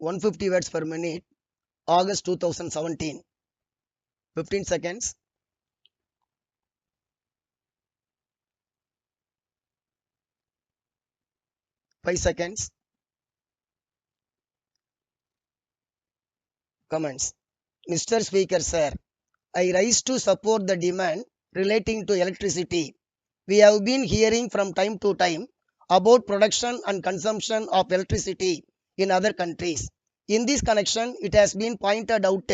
150 words per minute, August 2017. 15 seconds. Five seconds. Comments. Mr. Speaker, sir, I rise to support the demand relating to electricity. We have been hearing from time to time about production and consumption of electricity in other countries. In this connection, it has been pointed out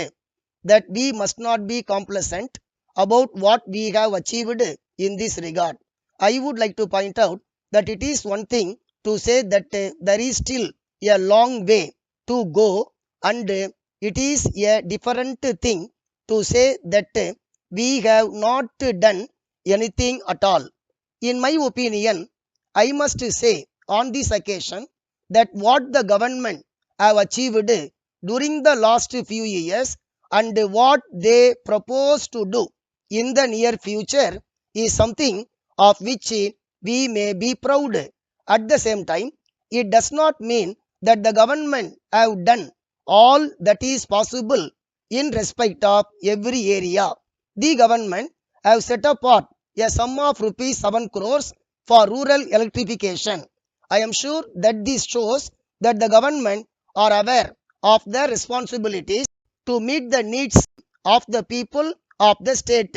that we must not be complacent about what we have achieved in this regard. I would like to point out that it is one thing to say that there is still a long way to go, and it is a different thing to say that we have not done anything at all. In my opinion, I must say on this occasion that what the government have achieved during the last few years and what they propose to do in the near future is something of which we may be proud. At the same time, it does not mean that the government have done all that is possible in respect of every area. The government have set apart a sum of rupees 7 crores for rural electrification. I am sure that this shows that the government are aware of their responsibilities to meet the needs of the people of the state.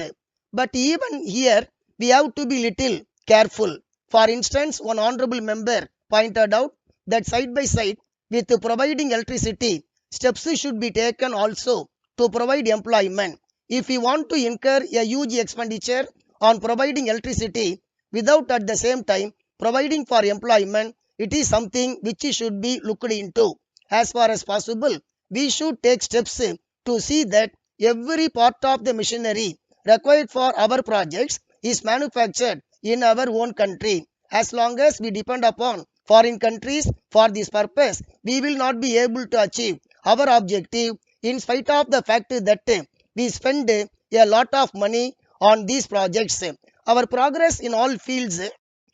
But even here, we have to be little careful. For instance, one honorable member pointed out that side by side with providing electricity, steps should be taken also to provide employment. If we want to incur a huge expenditure on providing electricity without at the same time providing for employment, it is something which should be looked into. As far as possible, we should take steps to see that every part of the machinery required for our projects is manufactured in our own country. As long as we depend upon foreign countries for this purpose, we will not be able to achieve our objective, in spite of the fact that we spend a lot of money on these projects. Our progress in all fields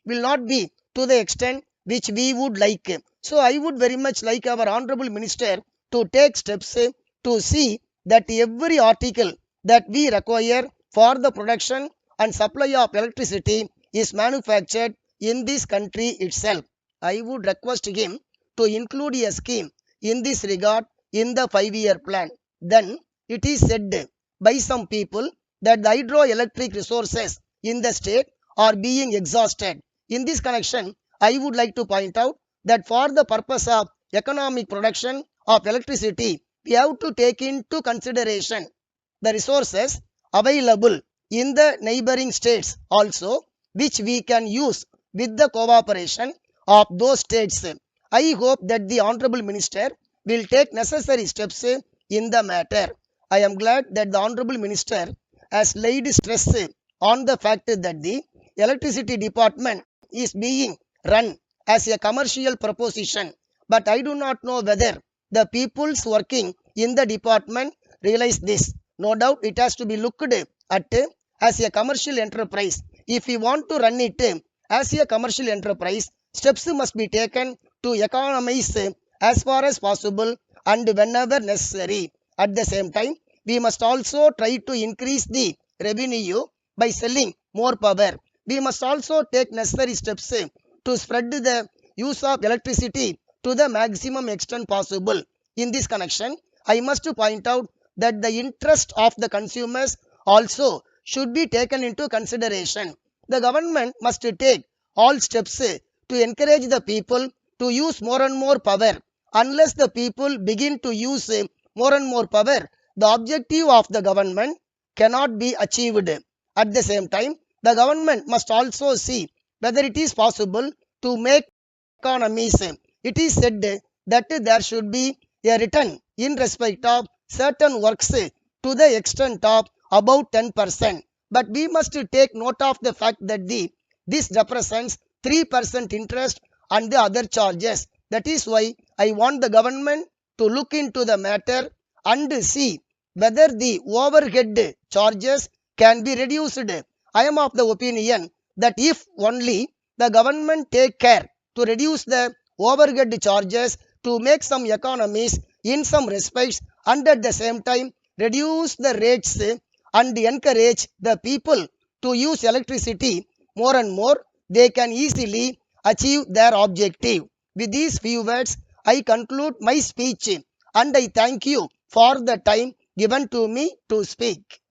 will not be to the extent which we would like. So I would very much like our Honorable Minister to take steps to see that every article that we require for the production and supply of electricity is manufactured in this country itself. I would request him to include a scheme in this regard in the 5-year plan. Then it is said by some people that the hydroelectric resources in the state are being exhausted. In this connection, I would like to point out that for the purpose of economic production of electricity, we have to take into consideration the resources available in the neighboring states also, which we can use with the cooperation of those states. I hope that the Honorable Minister will take necessary steps in the matter. I am glad that the Honorable Minister has laid stress on the fact that the electricity department is being run as a commercial proposition. But I do not know whether the peoples working in the department realize this. No doubt it has to be looked at as a commercial enterprise. If we want to run it as a commercial enterprise, steps must be taken to economize as far as possible and whenever necessary. At the same time, we must also try to increase the revenue by selling more power. We must also take necessary steps to spread the use of electricity to the maximum extent possible. In this connection, I must point out that the interest of the consumers also should be taken into consideration. The government must take all steps to encourage the people to use more and more power. Unless the people begin to use more and more power, the objective of the government cannot be achieved. At the same time, the government must also see whether it is possible to make economies. It is said that there should be a return in respect of certain works to the extent of about 10%. But we must take note of the fact that this represents 3% interest and the other charges. That is why I want the government to look into the matter and see whether the overhead charges can be reduced. I am of the opinion that if only the government take care to reduce the overhead charges to make some economies in some respects and at the same time reduce the rates and encourage the people to use electricity more and more, they can easily achieve their objective. With these few words, I conclude my speech and I thank you for the time given to me to speak.